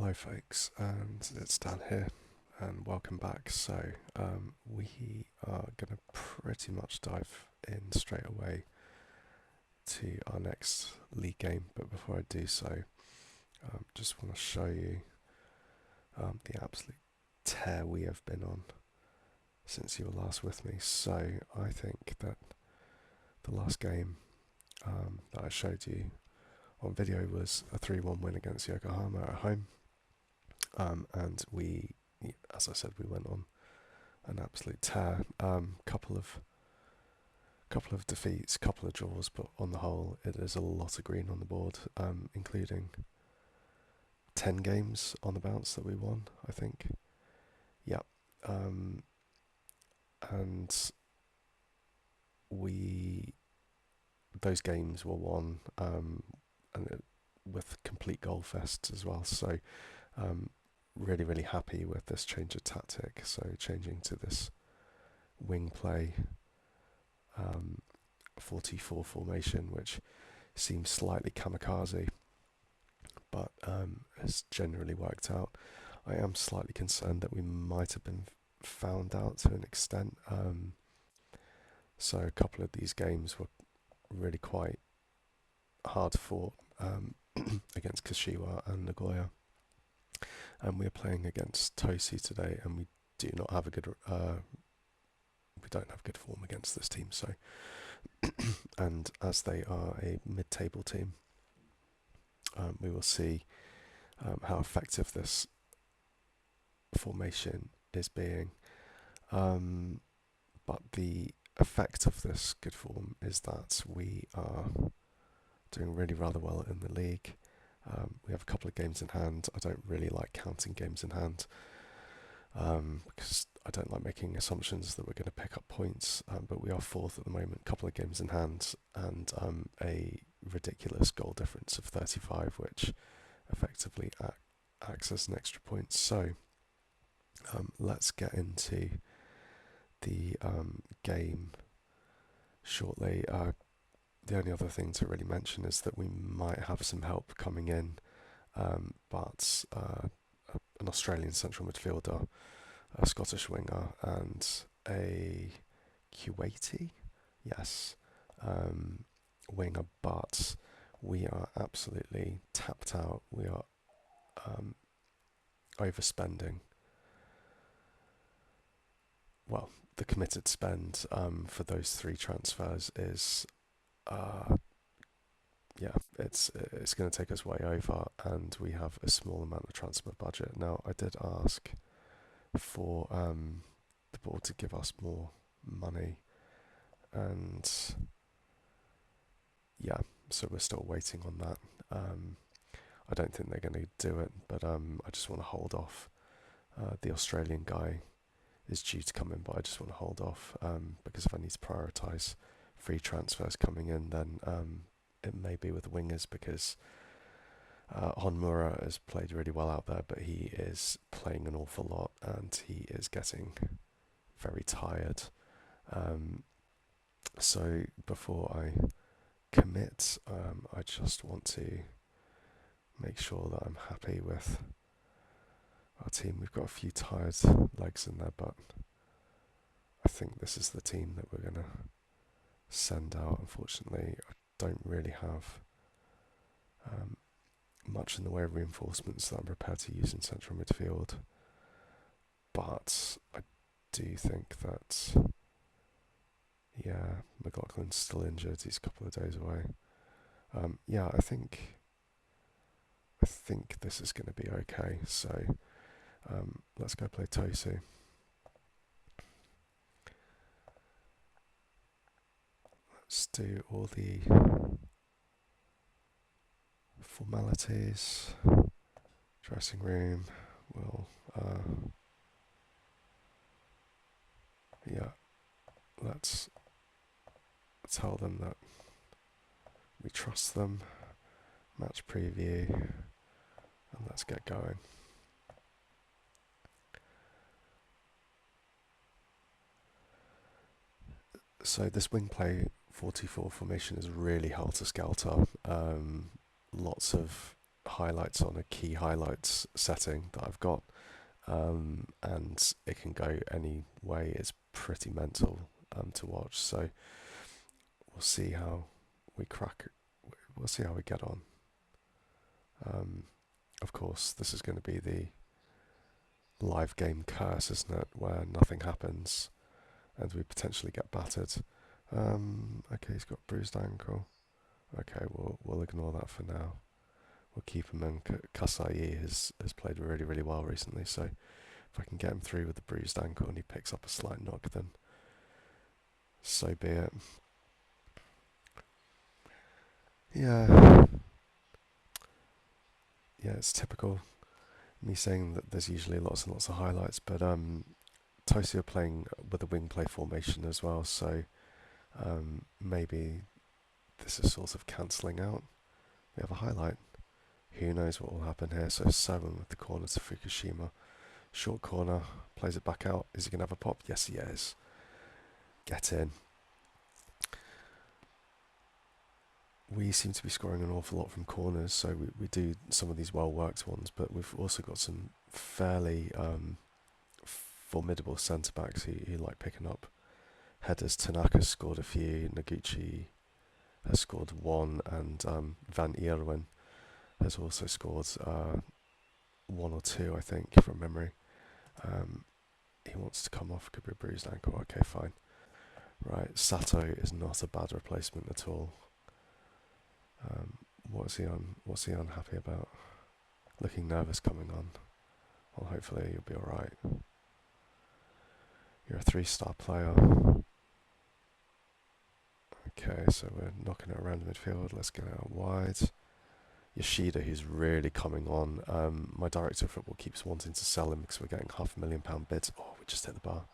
Hello folks, and it's Dan here, and welcome back. We are going to pretty much dive in straight away to our next league game, but before I do so, just want to show you the absolute tear we have been on since you were last with me. So I think that the last game that I showed you on video was a 3-1 win against Yokohama at home. And we, as I said, we went on an absolute tear. Couple of defeats, couple of draws, but on the whole, it is a lot of green on the board, including 10 games on the bounce that we won, I think. Yeah. And those games were won, with complete goal fests as well. So, really happy with this change of tactic. So changing to this wing play 44 formation, which seems slightly kamikaze, but has generally worked out. I am slightly concerned that we might have been found out to an extent. So a couple of these games were really quite hard fought against Kashiwa and Nagoya. And we're playing against Tosu today, and we do not have a good we don't have good form against this team. So, and as they are a mid-table team, we will see how effective this formation is being. But the effect of this good form is that we are doing really rather well in the league. We have a couple of games in hand. I don't really like counting games in hand because I don't like making assumptions that we're going to pick up points, but we are fourth at the moment, a couple of games in hand, and a ridiculous goal difference of 35, which effectively acts as an extra point. So let's get into the game shortly. The only other thing to really mention is that we might have some help coming in, but an Australian central midfielder, a Scottish winger, and a Kuwaiti, yes, winger, but we are absolutely tapped out. We are overspending. Well, the committed spend for those three transfers is it's going to take us way over, and we have a small amount of transfer budget. Now, I did ask for the board to give us more money, and yeah, so we're still waiting on that. I don't think they're going to do it, but I just want to hold off. The Australian guy is due to come in, but I just want to hold off because if I need to prioritise free transfers coming in, then it may be with wingers, because Honmura has played really well out there, but he is playing an awful lot and he is getting very tired. So before I commit, I just want to make sure that I'm happy with our team. We've got a few tired legs in there, but I think this is the team that we're going to send out. Unfortunately, I don't really have much in the way of reinforcements that I'm prepared to use in central midfield, but I do think that McLaughlin's still injured. He's a couple of days away. I think this is going to be okay. So let's go play Tosu. Let's do all the formalities. Dressing room. We'll let's tell them that we trust them. Match preview, and let's get going. So this wing play 44 formation is really helter-skelter. Lots of highlights on a key highlights setting that I've got, and it can go any way. It's pretty mental to watch. So we'll see how we crack. We'll see how we get on. Um, of course, this is going to be the live game curse, isn't it? Where nothing happens and we potentially get battered. Okay, he's got bruised ankle. Okay, we'll ignore that for now. We'll keep him in. Kasai has played really well recently, so if I can get him through with the bruised ankle and he picks up a slight knock, then so be it. Yeah, yeah, it's typical me saying that there's usually lots and lots of highlights, but Tosu are playing with a wing play formation as well, so maybe this is sort of cancelling out. We have a highlight. Who knows what will happen here? So 7 with the corner to Fukushima. Short corner, plays it back out. Is he going to have a pop? Yes, he is. Get in. We seem to be scoring an awful lot from corners, so we do some of these well-worked ones, but we've also got some fairly formidable centre-backs who like picking up headers. Tanaka's scored a few, Noguchi has scored one, and Van Eerwin has also scored one or two, I think, from memory. He wants to come off, could be a bruised ankle. Okay, fine. Right, Sato is not a bad replacement at all. What's he unhappy about? Looking nervous coming on. Well, hopefully you'll be alright. You're a 3-star player. Okay, so we're knocking it around the midfield. Let's get out wide. Yoshida, who's really coming on. My director of football keeps wanting to sell him because we're getting £500,000 bids. Oh, we just hit the bar.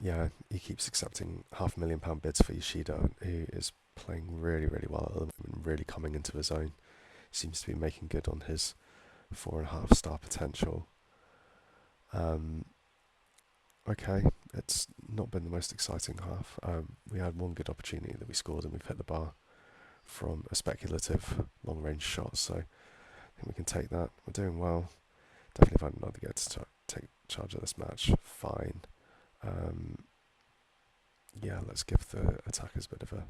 Yeah, he keeps accepting £500,000 bids for Yoshida, who is playing really well at the moment, really coming into his own. Seems to be making good on his 4.5-star potential. Okay, it's not been the most exciting half. We had one good opportunity that we scored and we've hit the bar from a speculative long-range shot, so I think we can take that. We're doing well. Definitely find another get to take charge of this match. Fine. Yeah, let's give the attackers a bit of a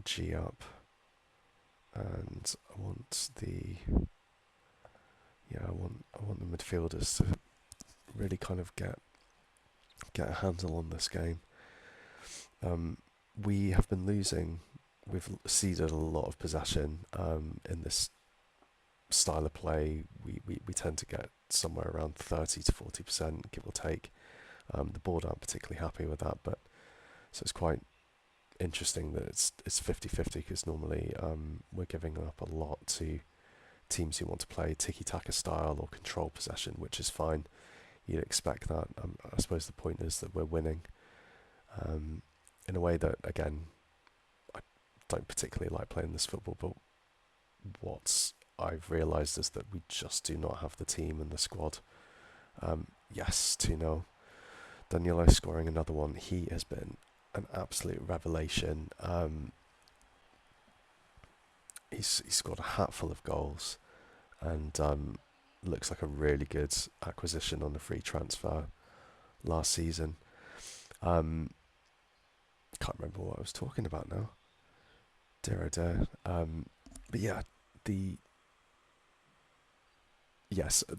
G up, and I want the midfielders to really kind of get a handle on this game. We have been losing. We've ceded a lot of possession in this style of play. We tend to get somewhere around 30 to 40%, give or take. The board aren't particularly happy with that, but so it's quite interesting that it's 50-50 because normally we're giving up a lot to teams who want to play tiki-taka style or control possession, which is fine. You'd expect that. I suppose the point is that we're winning in a way that, again, I don't particularly like playing this football, but what I've realised is that we just do not have the team and the squad. Yes, 2-0. Danilo scoring another one. He has been an absolute revelation. He's scored a hatful of goals and looks like a really good acquisition on the free transfer last season. Can't remember what I was talking about now. Dear oh dear. But yeah,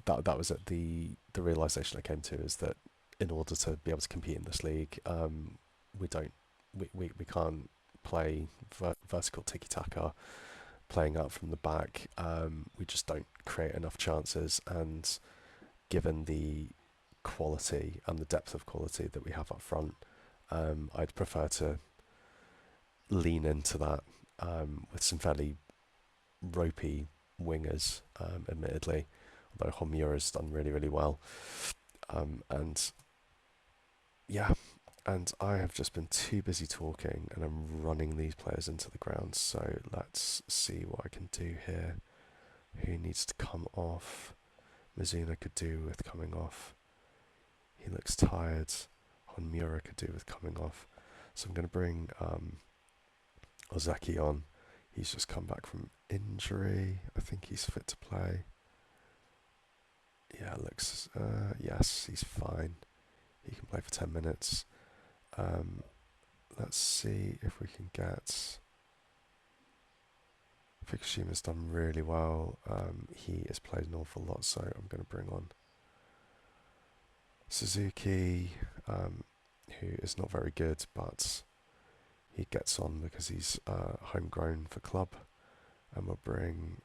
that was it. The realization I came to is that in order to be able to compete in this league, we can't play vertical tiki-taka, playing up from the back. We just don't create enough chances, and given the quality and the depth of quality that we have up front, I'd prefer to lean into that with some fairly ropey wingers, admittedly, although Homura's done really well. And yeah, and I have just been too busy talking and I'm running these players into the ground, so let's see what I can do here. Who needs to come off? Mizuno could do with coming off. He looks tired. Honmura could do with coming off. So I'm going to bring Ozeki on. He's just come back from injury. I think he's fit to play. Yeah, looks. Yes, he's fine. He can play for 10 minutes. Um, let's see if we can get. Fukushima's done really well. He has played an awful lot, so I'm going to bring on Suzuki, who is not very good, but he gets on because he's homegrown for club. And we'll bring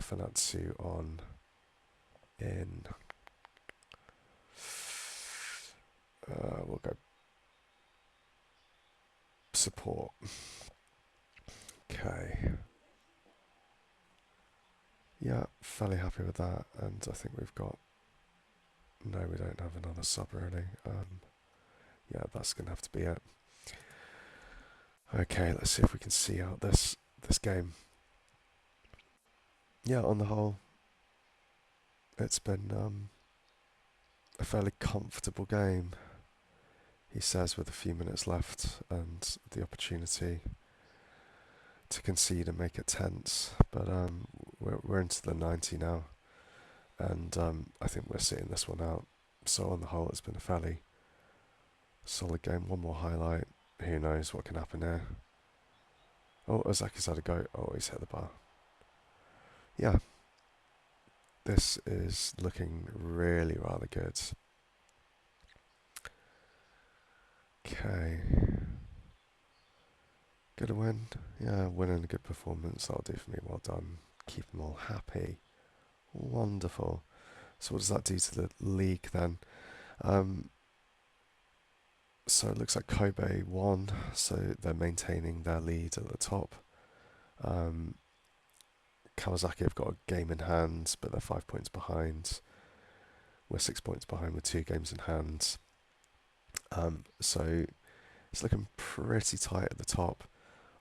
Fanatsu on in. We'll go support. Okay. Yeah, fairly happy with that. And I think we've got. No, we don't have another sub really. Yeah, that's going to have to be it. Okay, let's see if we can see out this game. Yeah, on the whole, it's been a fairly comfortable game, he says, with a few minutes left and the opportunity to concede and make it tense. But we're into the 90 now, and I think we're sitting this one out. So on the whole, it's been a fairly solid game. One more highlight. Who knows what can happen here? Oh, Ozaki's had a go. Oh, he's hit the bar. Yeah, this is looking really rather good. Okay. Good win. Yeah, win and a good performance. That'll do for me. Well done. Keep them all happy. Wonderful. So what does that do to the league then? So it looks like Kobe won, so they're maintaining their lead at the top. Kawasaki have got a game in hand, but they're 5 points behind. We're 6 points behind with 2 games in hand. So it's looking pretty tight at the top.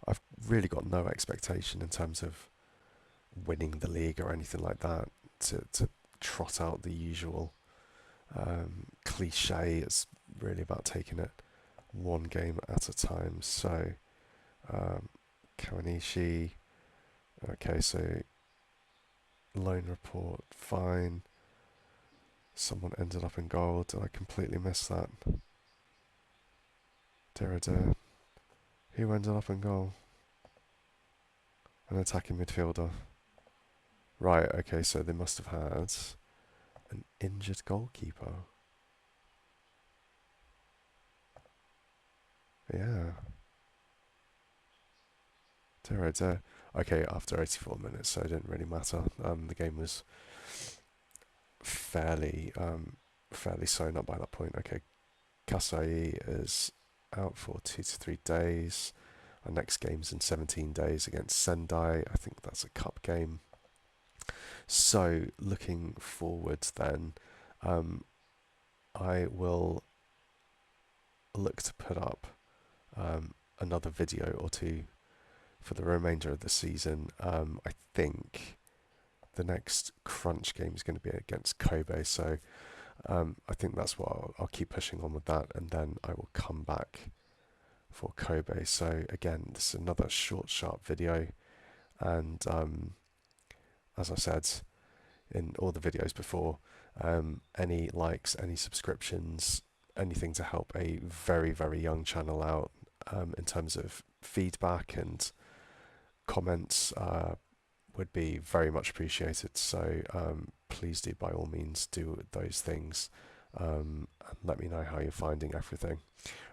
I've really got no expectation in terms of winning the league or anything like that. To trot out the usual cliche, it's really about taking it one game at a time. So Kawanishi, okay, so loan report, fine. Someone ended up in goal. Did I completely miss that? Dear, oh dear. Who ended up in goal? An attacking midfielder. Right, okay, so they must have had an injured goalkeeper. Yeah. Dear, oh dear. Okay, after 84 minutes, so it didn't really matter. The game was fairly sewn up by that point. Okay, Kasai is out for 2 to 3 days. Our next game's in 17 days against Sendai. I think that's a cup game. So looking forward then, I will look to put up another video or two for the remainder of the season. I think the next crunch game is going to be against Kobe, so I think that's what I'll keep pushing on with that, and then I will come back for Kobe. So again, this is another short, sharp video, and as I said in all the videos before, any likes, any subscriptions, anything to help a very, very young channel out in terms of feedback and comments would be very much appreciated. So please do, by all means, do those things and let me know how you're finding everything.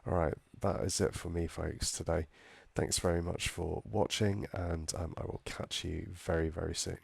Alright, that is it for me, folks, today. Thanks very much for watching, and I will catch you very, very soon.